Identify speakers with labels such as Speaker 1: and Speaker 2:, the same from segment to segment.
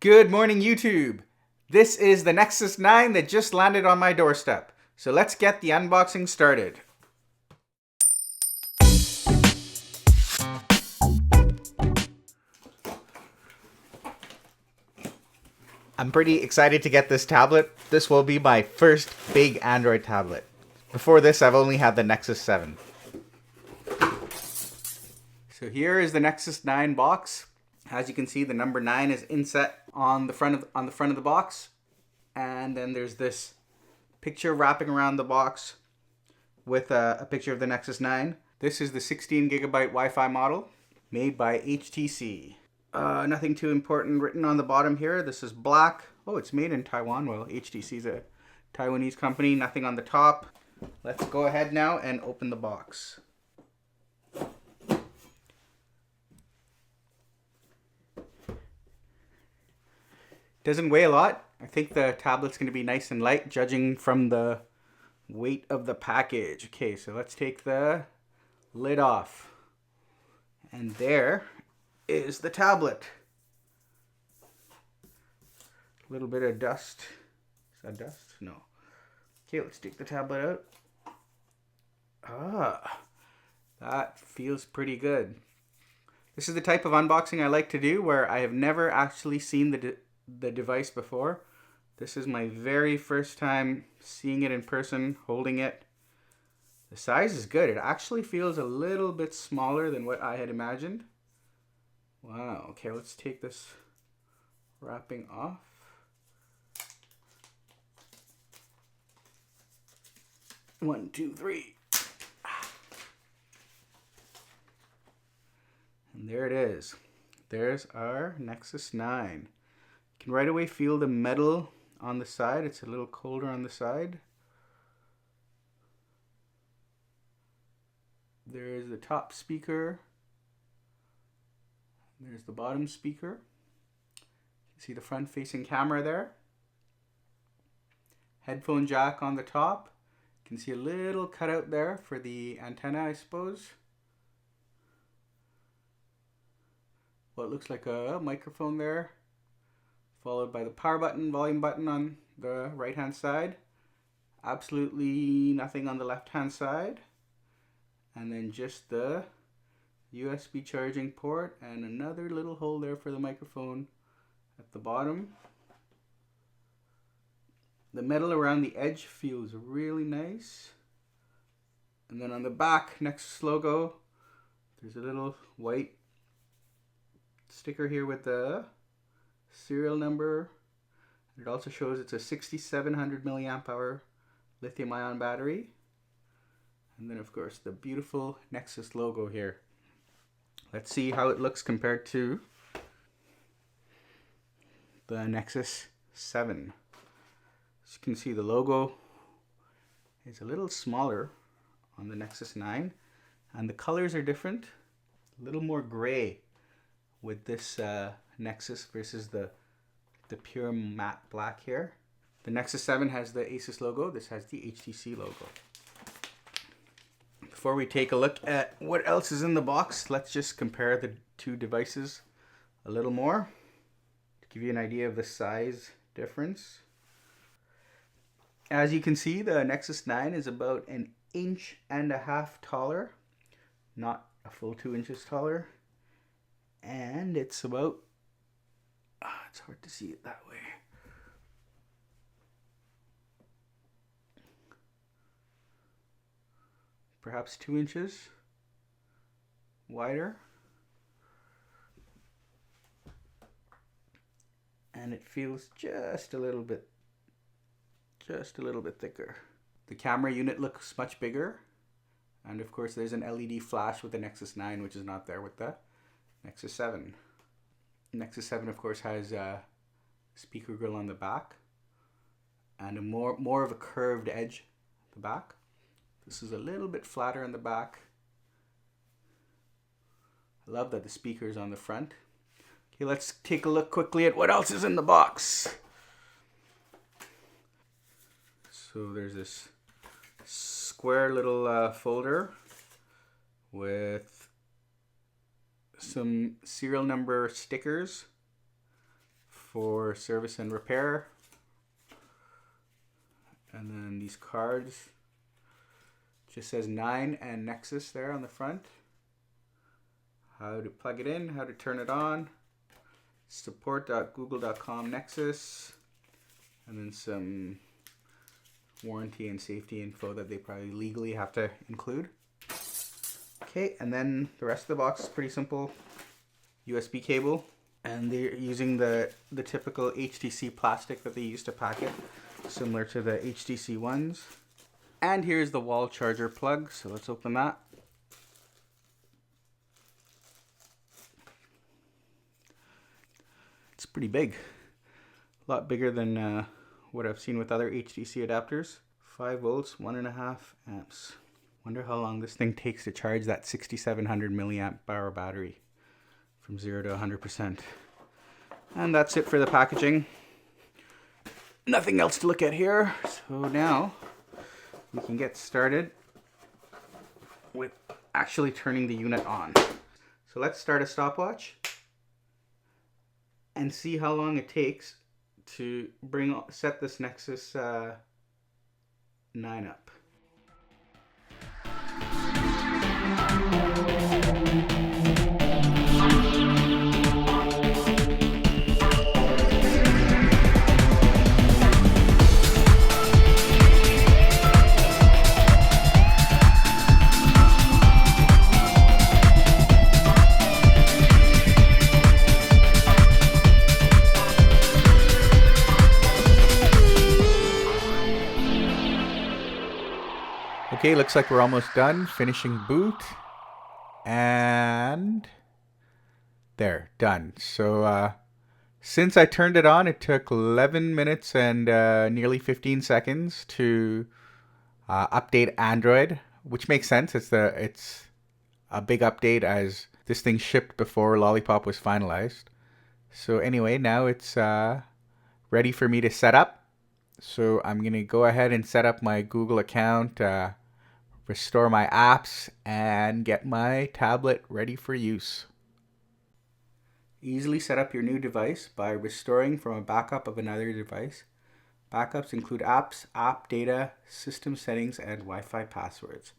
Speaker 1: Good morning, YouTube. This is the Nexus 9 that just landed on my doorstep. So let's get the unboxing started. I'm pretty excited to get this tablet. This will be my first big Android tablet. Before this, I've only had the Nexus 7. So here is the Nexus 9 box. As you can see, the number 9 is inset on the front of the box. And then there's this picture wrapping around the box with a picture of the Nexus 9. This is the 16 gigabyte Wi-Fi model made by HTC. Nothing too important written on the bottom here. This is black. Oh, it's made in Taiwan. Well, HTC is a Taiwanese company. Nothing on the top. Let's go ahead now and open the box. Doesn't weigh a lot. I think the tablet's going to be nice and light, judging from the weight of the package. Okay, so let's take the lid off. And there is the tablet. A little bit of dust. Is that dust? No. Okay, let's take the tablet out. That feels pretty good. This is the type of unboxing I like to do where I have never actually seen the device before. This is my very first time seeing it in person, holding it. The size is good. It actually feels a little bit smaller than what I had imagined. Wow. Okay, let's take this wrapping off. One, two, three. And there it is. There's our Nexus 9. You can right away feel the metal on the side. It's a little colder on the side. There's the top speaker. There's the bottom speaker. You can see the front facing camera there. Headphone jack on the top. You can see a little cutout there for the antenna, I suppose. What looks like a microphone there, followed by the power button, volume button on the right hand side. Absolutely nothing on the left hand side. And then just the USB charging port and another little hole there for the microphone at the bottom. The metal around the edge feels really nice. And then on the back, Nexus logo, there's a little white sticker here with the serial number. It also shows it's a 6700 milliamp hour lithium ion battery. And then of course the beautiful Nexus logo here. Let's see how it looks compared to the Nexus 7. As you can see, the logo is a little smaller on the Nexus 9 and the colors are different. A little more gray with this Nexus versus the pure matte black here. The Nexus 7 has the Asus logo. This has the HTC logo. Before we take a look at what else is in the box, let's just compare the two devices a little more to give you an idea of the size difference. As you can see, the Nexus 9 is about 1.5 inches taller, not a full 2 inches taller. And it's about, it's hard to see it that way. Perhaps 2 inches wider. And it feels just a little bit thicker. The camera unit looks much bigger. And of course there's an LED flash with the Nexus 9, which is not there with the Nexus 7. Nexus 7 of course has a speaker grill on the back and a more of a curved edge at the back. This is a little bit flatter in the back. I love that the speaker is on the front. Okay, let's take a look quickly at what else is in the box. So there's this square little folder with some serial number stickers for service and repair. And then these cards. Just says 9 and Nexus there on the front. How to plug it in, how to turn it on. Support.google.com Nexus. And then some warranty and safety info that they probably legally have to include. Okay, and then the rest of the box is pretty simple. USB cable. And they're using the typical HTC plastic that they use to pack it, similar to the HTC ones. And here's the wall charger plug, so let's open that. It's pretty big. A lot bigger than what I've seen with other HTC adapters. 5 volts, 1.5 amps. Wonder how long this thing takes to charge that 6700 milliamp hour battery from 0 to 100%. And that's it for the packaging. Nothing else to look at here. So now we can get started with actually turning the unit on. So let's start a stopwatch and see how long it takes to set this Nexus 9 up. Okay, looks like we're almost done. Finishing boot. And there, done. So since I turned it on, it took 11 minutes and nearly 15 seconds to update Android, which makes sense. It's a big update as this thing shipped before Lollipop was finalized. So anyway, now it's ready for me to set up. So I'm going to go ahead and set up my Google account, restore my apps, and get my tablet ready for use. Easily set up your new device by restoring from a backup of another device. Backups include apps, app data, system settings, and Wi-Fi passwords.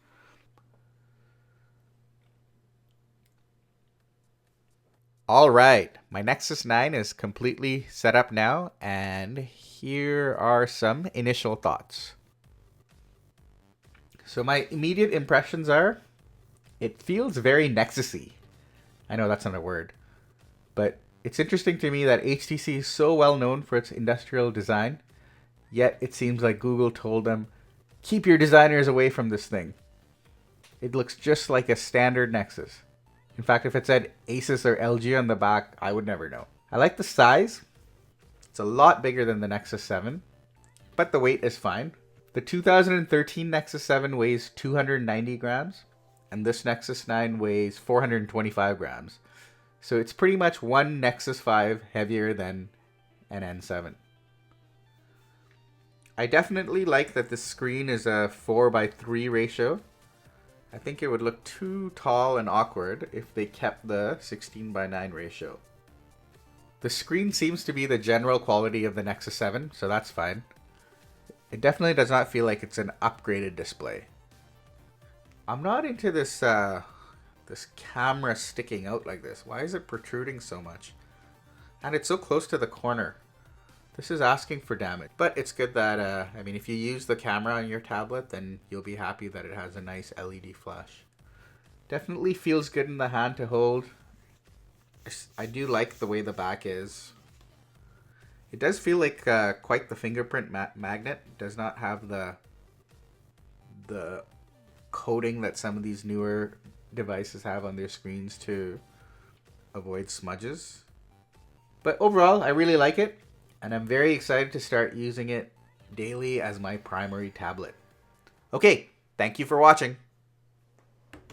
Speaker 1: All right, my Nexus 9 is completely set up now, and here are some initial thoughts. So my immediate impressions are, it feels very Nexus-y. I know that's not a word, but it's interesting to me that HTC is so well known for its industrial design, yet it seems like Google told them, keep your designers away from this thing. It looks just like a standard Nexus. In fact, if it said Asus or LG on the back, I would never know. I like the size. It's a lot bigger than the Nexus 7, but the weight is fine. The 2013 Nexus 7 weighs 290 grams, and this Nexus 9 weighs 425 grams. So it's pretty much one Nexus 5 heavier than an N7. I definitely like that the screen is a 4:3 ratio. I think it would look too tall and awkward if they kept the 16:9 ratio. The screen seems to be the general quality of the Nexus 7, so that's fine. It definitely does not feel like it's an upgraded display. I'm not into this this camera sticking out like this. Why is it protruding so much? And it's so close to the corner. This is asking for damage. But it's good that, I mean, if you use the camera on your tablet, then you'll be happy that it has a nice LED flash. Definitely feels good in the hand to hold. I do like the way the back is. It does feel like quite the fingerprint magnet. It does not have the coating that some of these newer devices have on their screens to avoid smudges. But overall, I really like it, and I'm very excited to start using it daily as my primary tablet. Okay, thank you for watching.